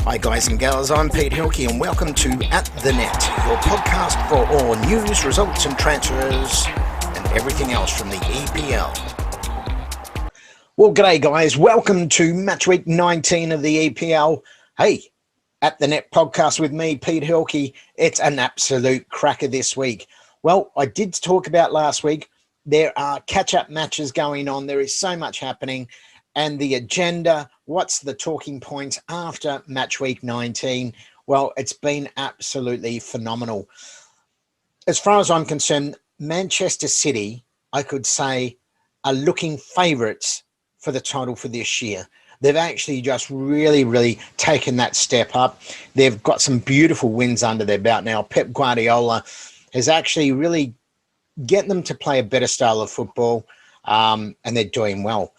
Hi guys and gals, I'm Pete Hilke and welcome to At The Net, your podcast for all news, results and transfers and everything else from the EPL. Well, g'day guys, welcome to Matchweek 19 of the EPL. Hey, At The Net podcast with me, Pete Hilke. It's an absolute cracker this week. Well, I did talk about last week. There are catch-up matches going on. There is so much happening. And the agenda, what's the talking points after match week 19? Well, it's been absolutely phenomenal. As far as I'm concerned, Manchester City, I could say, are looking favourites for the title for this year. They've actually just really taken that step up. They've got some beautiful wins under their belt now. Pep Guardiola has actually really getting them to play a better style of football, and they're doing well.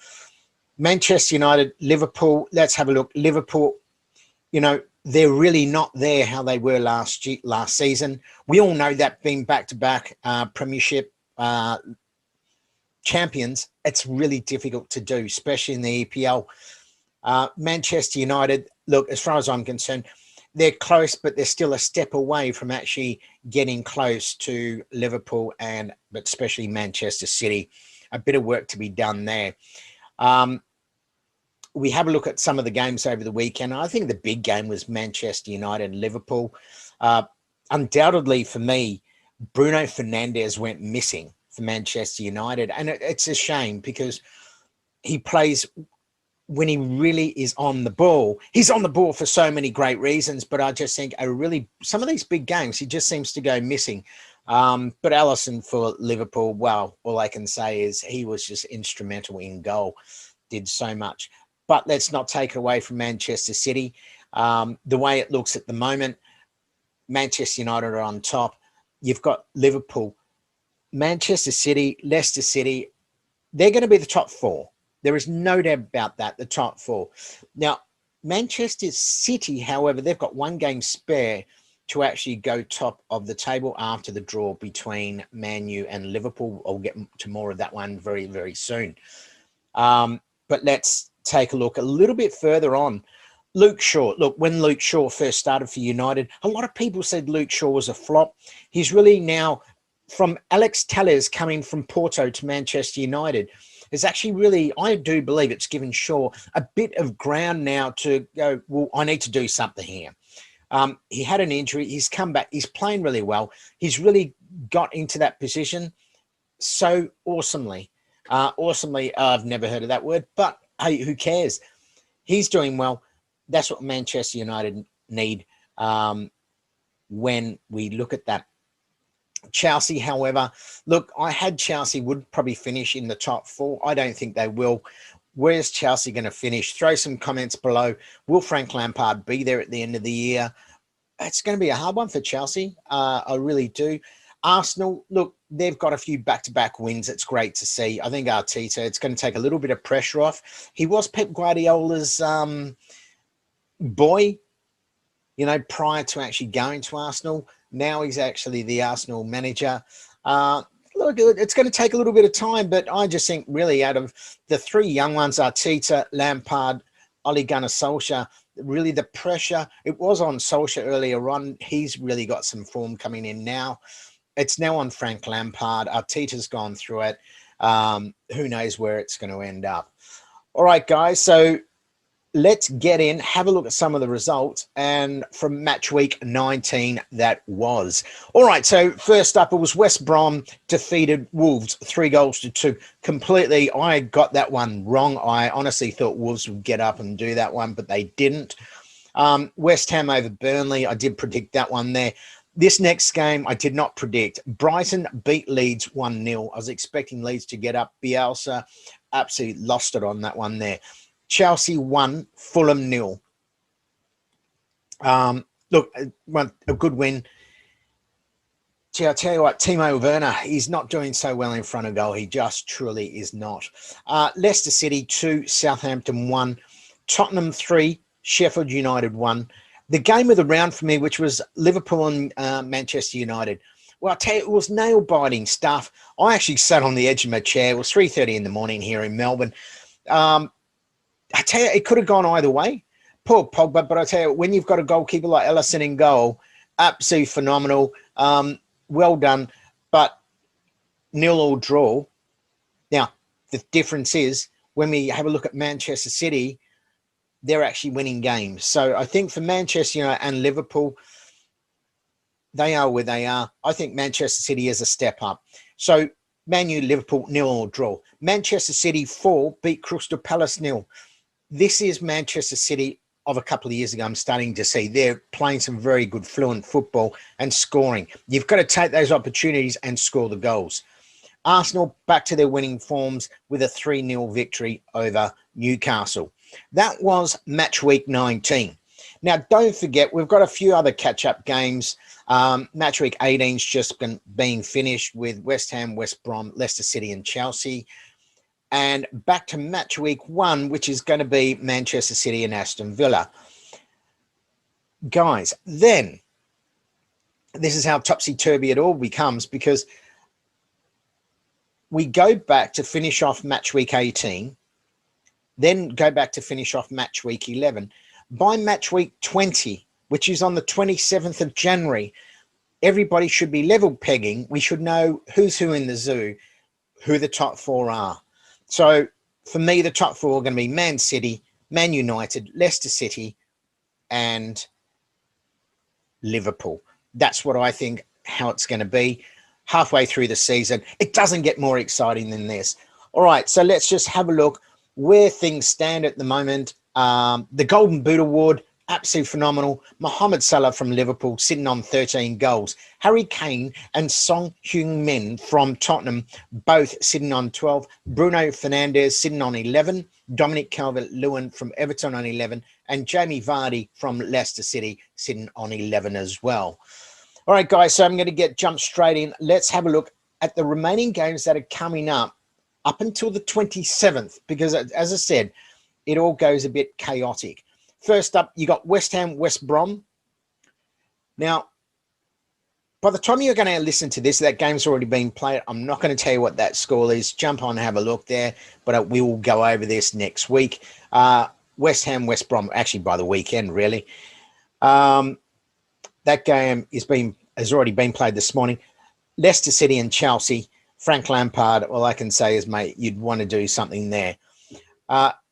Manchester United, Liverpool, let's have a look. Liverpool, you know, they're really not there how they were last season. We all know that being back-to-back Premiership champions, it's really difficult to do, especially in the EPL. Manchester United, look, as far as I'm concerned, they're close, but they're still a step away from actually getting close to Liverpool but especially Manchester City. A bit of work to be done there. We have a look at some of the games over the weekend. I think the big game was Manchester United and Liverpool. Undoubtedly for me, Bruno Fernandes went missing for Manchester United. And it's a shame because he plays when he really is on the ball. He's on the ball for so many great reasons, but I just think some of these big games, he just seems to go missing. But Alisson for Liverpool, well, all I can say is he was just instrumental in goal, did so much. But let's not take it away from Manchester City. The way it looks at the moment, Manchester United are on top. You've got Liverpool, Manchester City, Leicester City. They're going to be the top four. There is no doubt about that, the top four. Now, Manchester City, however, they've got one game spare to actually go top of the table after the draw between Man U and Liverpool. I'll get to more of that one very soon. But let's take a look a little bit further on. Luke Shaw. Look, when Luke Shaw first started for United, a lot of people said Luke Shaw was a flop. He's really now, from Alex Telles coming from Porto to Manchester United, it's actually really, I do believe it's given Shaw a bit of ground now to go, well, I need to do something here. He had an injury. He's come back. He's playing really well. He's really got into that position so awesomely. I've never heard of that word, but hey, who cares? He's doing well. That's what Manchester United need when we look at that. Chelsea, however, look, I had Chelsea would probably finish in the top four. I don't think they will. Where's Chelsea going to finish? Throw some comments below. Will Frank Lampard be there at the end of the year? It's going to be a hard one for Chelsea. I really do. Arsenal, look, they've got a few back-to-back wins. It's great to see. I think Arteta, it's going to take a little bit of pressure off. He was Pep Guardiola's boy, you know, prior to actually going to Arsenal. Now he's actually the Arsenal manager. Look, it's going to take a little bit of time, but I just think really out of the three young ones, Arteta, Lampard, Ole Gunnar Solskjaer, really the pressure, it was on Solskjaer earlier on. He's really got some form coming in now. It's now on Frank Lampard. Arteta's gone through it. Who knows where it's going to end up. All right, guys. So let's get in, have a look at some of the results. And from match week 19, that was. All right. So first up, it was West Brom defeated Wolves 3-2. Completely, I got that one wrong. I honestly thought Wolves would get up and do that one, but they didn't. West Ham over Burnley. I did predict that one there. This next game, I did not predict. Brighton beat Leeds 1-0. I was expecting Leeds to get up. Bielsa absolutely lost it on that one there. Chelsea 1, Fulham 0. Look, a good win. Gee, I'll tell you what, Timo Werner, he's not doing so well in front of goal. He just truly is not. Leicester City 2, Southampton 1. Tottenham 3, Sheffield United 1. The game of the round for me, which was Liverpool and Manchester United. Well, I'll tell you, it was nail-biting stuff. I actually sat on the edge of my chair. It was 3:30 in the morning here in Melbourne. I tell you, it could have gone either way. poor Pogba, but I tell you, when you've got a goalkeeper like Ellison in goal, absolutely phenomenal. Well done, but 0-0 draw. Now, the difference is when we have a look at Manchester City, they're actually winning games. So I think for Manchester United and Liverpool, they are where they are. I think Manchester City is a step up. So Man U, Liverpool, 0-0 draw. Manchester City 4 beat Crystal Palace 0. This is Manchester City of a couple of years ago. I'm starting to see they're playing some very good fluent football and scoring. You've got to take those opportunities and score the goals. Arsenal back to their winning forms with a 3-0 victory over Newcastle. That was match week 19. Now, don't forget, we've got a few other catch-up games. Match week 18's just being finished with West Ham, West Brom, Leicester City and Chelsea. And back to match week 1, which is going to be Manchester City and Aston Villa. Guys, then, this is how topsy-turvy it all becomes, because we go back to finish off match week 18, then go back to finish off match week 11. By match week 20, which is on the 27th of January, everybody should be level pegging. We should know who's who in the zoo, who the top 4 are. So for me, the top 4 are going to be Man City, Man United, Leicester City, and Liverpool. That's what I think how it's going to be halfway through the season. It doesn't get more exciting than this. All right, so let's just have a look where things stand at the moment. The Golden Boot Award, absolutely phenomenal. Mohamed Salah from Liverpool sitting on 13 goals. Harry Kane and Son Heung-min from Tottenham both sitting on 12. Bruno Fernandes sitting on 11. Dominic Calvert-Lewin from Everton on 11. And Jamie Vardy from Leicester City sitting on 11 as well. All right, guys, so I'm going to jump straight in. Let's have a look at the remaining games that are coming up until the 27th, because as I said, it all goes a bit chaotic. First up, you got West Ham, West Brom. Now, by the time you're going to listen to this, that game's already been played. I'm not going to tell you what that score is. Jump on and have a look there, but we will go over this next week. West Ham, West Brom, actually by the weekend, really. That game has already been played this morning. Leicester City and Chelsea. Frank Lampard, all I can say is, mate, you'd want to do something there.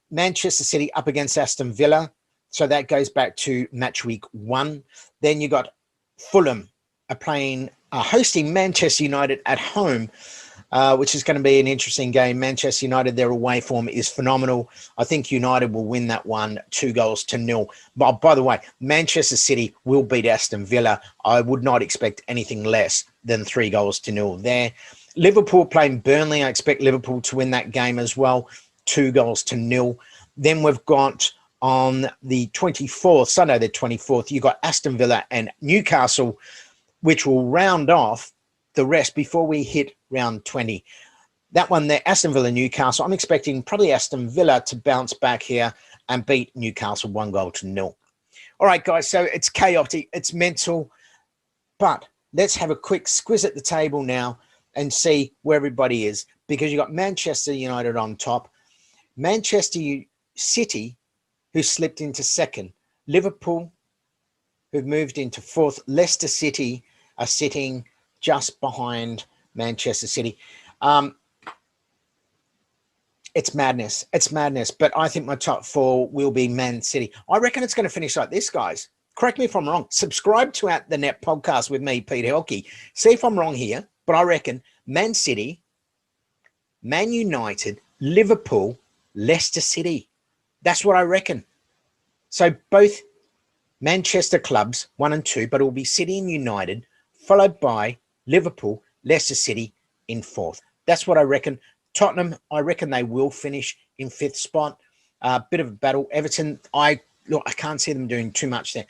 Manchester City up against Aston Villa. So that goes back to match week 1. Then you got Fulham hosting Manchester United at home, which is going to be an interesting game. Manchester United, their away form is phenomenal. I think United will win that one 2-0. But by the way, Manchester City will beat Aston Villa. I would not expect anything less than 3-0 there. Liverpool playing Burnley. I expect Liverpool to win that game as well, 2-0. Then we've got on the 24th, Sunday the 24th, you got Aston Villa and Newcastle, which will round off the rest before we hit round 20. That one there, Aston Villa, Newcastle. I'm expecting probably Aston Villa to bounce back here and beat Newcastle 1-0. All right, guys, so it's chaotic, it's mental, but let's have a quick squiz at the table now and see where everybody is, because you got Manchester United on top, Manchester City, who slipped into 2nd, Liverpool, who've moved into 4th, Leicester City are sitting just behind Manchester City. It's madness. It's madness. But I think my top 4 will be Man City. I reckon it's going to finish like this, guys. Correct me if I'm wrong. Subscribe to At The Net podcast with me, Peter Helke. See if I'm wrong here. But I reckon Man City, Man United, Liverpool, Leicester City. That's what I reckon. So both Manchester clubs, 1 and 2, but it will be City and United, followed by Liverpool, Leicester City in 4th. That's what I reckon. Tottenham, I reckon they will finish in 5th spot. Bit of a battle. Everton, I can't see them doing too much there.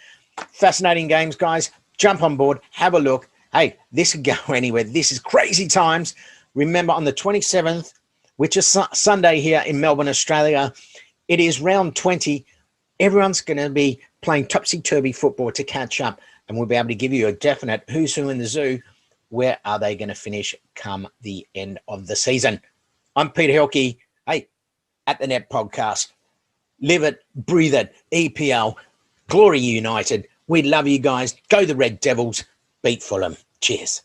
Fascinating games, guys. Jump on board. Have a look. Hey, this could go anywhere. This is crazy times. Remember, on the 27th, which is Sunday here in Melbourne, Australia, it is round 20. Everyone's going to be playing topsy-turvy football to catch up, and we'll be able to give you a definite who's who in the zoo. Where are they going to finish come the end of the season? I'm Peter Helke. Hey, At The Net podcast. Live it, breathe it. EPL, Glory United. We love you guys. Go the Red Devils. Beat Fulham. Cheers.